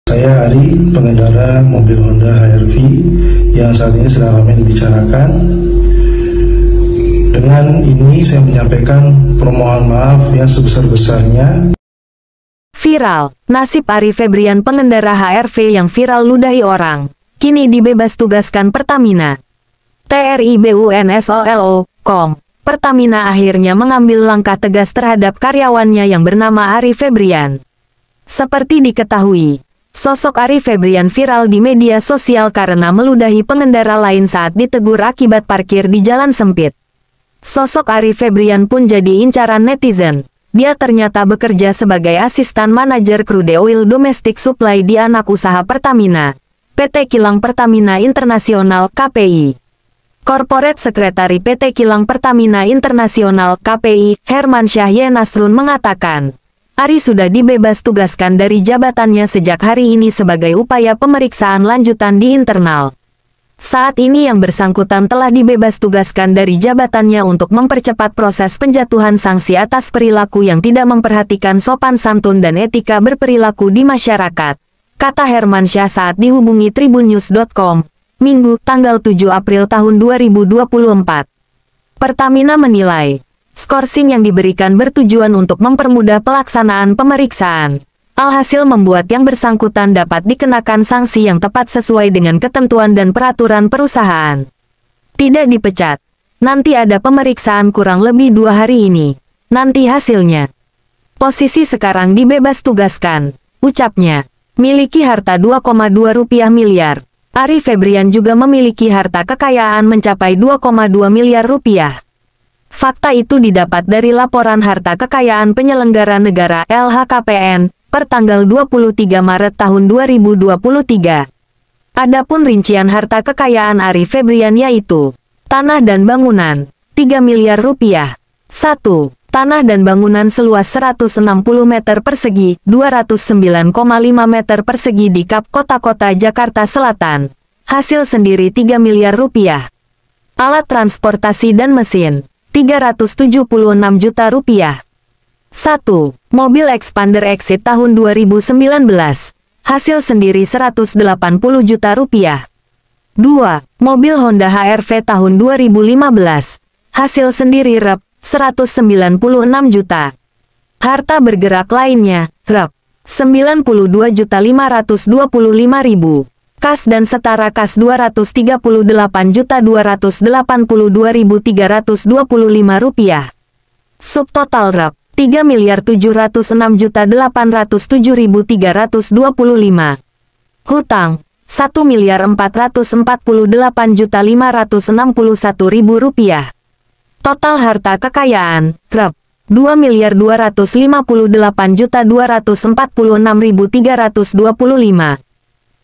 Saya Ari, pengendara mobil Honda HR-V yang saat ini sedang ramai dibicarakan. Dengan ini saya menyampaikan permohonan maaf yang sebesar-besarnya. Viral, nasib Ari Febrian pengendara HR-V yang viral ludahi orang, kini dibebas tugaskan Pertamina. TRIBUNSOLO.com. Pertamina akhirnya mengambil langkah tegas terhadap karyawannya yang bernama Ari Febrian. Seperti diketahui, sosok Ari Febrian viral di media sosial karena meludahi pengendara lain saat ditegur akibat parkir di jalan sempit. Sosok Ari Febrian pun jadi incaran netizen. Dia ternyata bekerja sebagai asisten manajer Crude Oil Domestic Supply di anak usaha Pertamina, PT Kilang Pertamina Internasional (KPI). Corporate Sekretari PT Kilang Pertamina Internasional (KPI), Hermansyah Y. Nasrun mengatakan, Ari sudah dibebas tugaskan dari jabatannya sejak hari ini sebagai upaya pemeriksaan lanjutan di internal. Saat ini yang bersangkutan telah dibebas tugaskan dari jabatannya untuk mempercepat proses penjatuhan sanksi atas perilaku yang tidak memperhatikan sopan santun dan etika berperilaku di masyarakat, kata Hermansyah saat dihubungi tribunnews.com, Minggu, tanggal 7 April tahun 2024. Pertamina menilai, skorsing yang diberikan bertujuan untuk mempermudah pelaksanaan pemeriksaan. Alhasil membuat yang bersangkutan dapat dikenakan sanksi yang tepat sesuai dengan ketentuan dan peraturan perusahaan. Tidak dipecat. Nanti ada pemeriksaan kurang lebih 2 hari ini. Nanti hasilnya. Posisi sekarang dibebas tugaskan, ucapnya. Miliki harta 2,2 miliar. Ari Febrian juga memiliki harta kekayaan mencapai 2,2 miliar rupiah. Fakta itu didapat dari laporan harta kekayaan penyelenggara negara LHKPN, pertanggal 23 Maret tahun 2023. Adapun rincian harta kekayaan Ari Febrian yaitu tanah dan bangunan, 3 miliar rupiah. 1. Tanah dan bangunan seluas 160 meter persegi, 209,5 meter persegi di Kap Kota-Kota Jakarta Selatan. Hasil sendiri 3 miliar rupiah. Alat transportasi dan mesin, 376 juta rupiah. 1. Mobil Expander Exit tahun 2019. Hasil sendiri 180 juta rupiah. 2. Mobil Honda HR-V tahun 2015. Hasil sendiri Rp. 196 juta. Harta bergerak lainnya, Rp. 92.525.000. Kas dan setara kas Rp238.282.325. Subtotal Rp. 3.706.807.325. Hutang, Rp1.448.561.000. Total harta kekayaan, Rp. 2.258.246.325.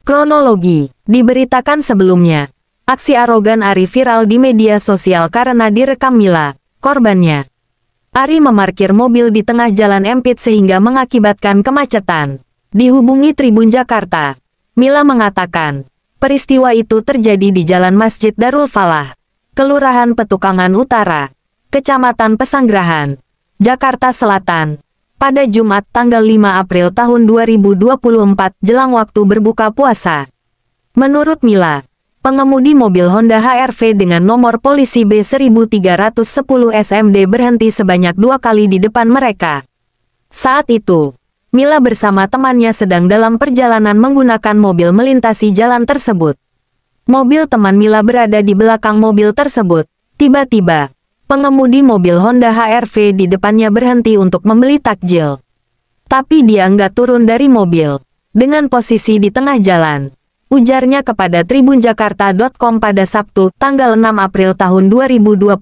Kronologi, diberitakan sebelumnya. Aksi arogan Ari viral di media sosial karena direkam Mila, korbannya. Ari memarkir mobil di tengah jalan empit sehingga mengakibatkan kemacetan. Dihubungi Tribun Jakarta, Mila mengatakan, peristiwa itu terjadi di Jalan Masjid Darul Falah, Kelurahan Petukangan Utara, Kecamatan Pesanggerahan, Jakarta Selatan, pada Jumat tanggal 5 April tahun 2024 jelang waktu berbuka puasa. Menurut Mila, pengemudi mobil Honda HR-V dengan nomor polisi B1310 SMD berhenti sebanyak 2 kali di depan mereka. Saat itu, Mila bersama temannya sedang dalam perjalanan menggunakan mobil melintasi jalan tersebut. Mobil teman Mila berada di belakang mobil tersebut. Tiba-tiba, pengemudi mobil Honda HR-V di depannya berhenti untuk membeli takjil. Tapi dia nggak turun dari mobil, dengan posisi di tengah jalan. Ujarnya kepada tribunjakarta.com pada Sabtu, tanggal 6 April tahun 2024.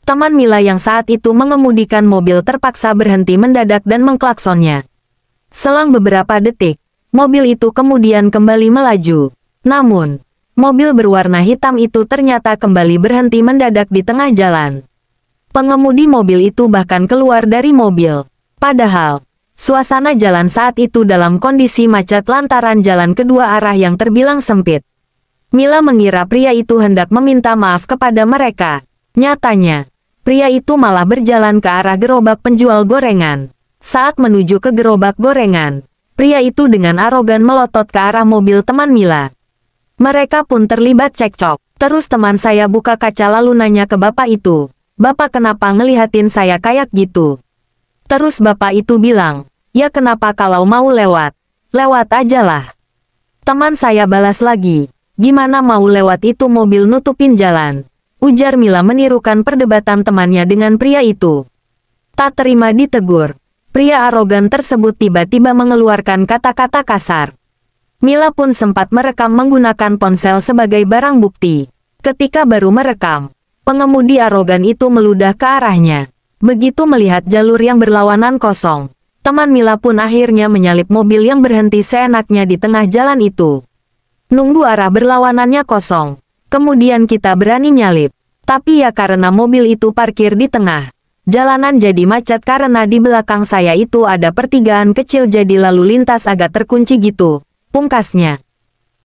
Teman Mila yang saat itu mengemudikan mobil terpaksa berhenti mendadak dan mengklaksonnya. Selang beberapa detik, mobil itu kemudian kembali melaju. Namun, mobil berwarna hitam itu ternyata kembali berhenti mendadak di tengah jalan. Pengemudi mobil itu bahkan keluar dari mobil. Padahal, suasana jalan saat itu dalam kondisi macet lantaran jalan kedua arah yang terbilang sempit. Mila mengira pria itu hendak meminta maaf kepada mereka. Nyatanya, pria itu malah berjalan ke arah gerobak penjual gorengan. Saat menuju ke gerobak gorengan, Pria itu dengan arogan melotot ke arah mobil teman Mila. Mereka pun terlibat cekcok. Terus teman saya buka kaca lalu nanya ke bapak itu, "Bapak kenapa ngelihatin saya kayak gitu?" Terus bapak itu bilang, "Ya kenapa kalau mau lewat? Lewat aja lah." Teman saya balas lagi, "Gimana mau lewat itu mobil nutupin jalan?" Ujar Mila menirukan perdebatan temannya dengan pria itu. Tak terima ditegur, pria arogan tersebut tiba-tiba mengeluarkan kata-kata kasar. Mila pun sempat merekam menggunakan ponsel sebagai barang bukti. Ketika baru merekam, pengemudi arogan itu meludah ke arahnya. Begitu melihat jalur yang berlawanan kosong, teman Mila pun akhirnya menyalip mobil yang berhenti seenaknya di tengah jalan itu. Nunggu arah berlawanannya kosong, kemudian kita berani nyalip. Tapi ya karena mobil itu parkir di tengah, jalanan jadi macet karena di belakang saya itu ada pertigaan kecil jadi lalu lintas agak terkunci gitu. Pungkasnya,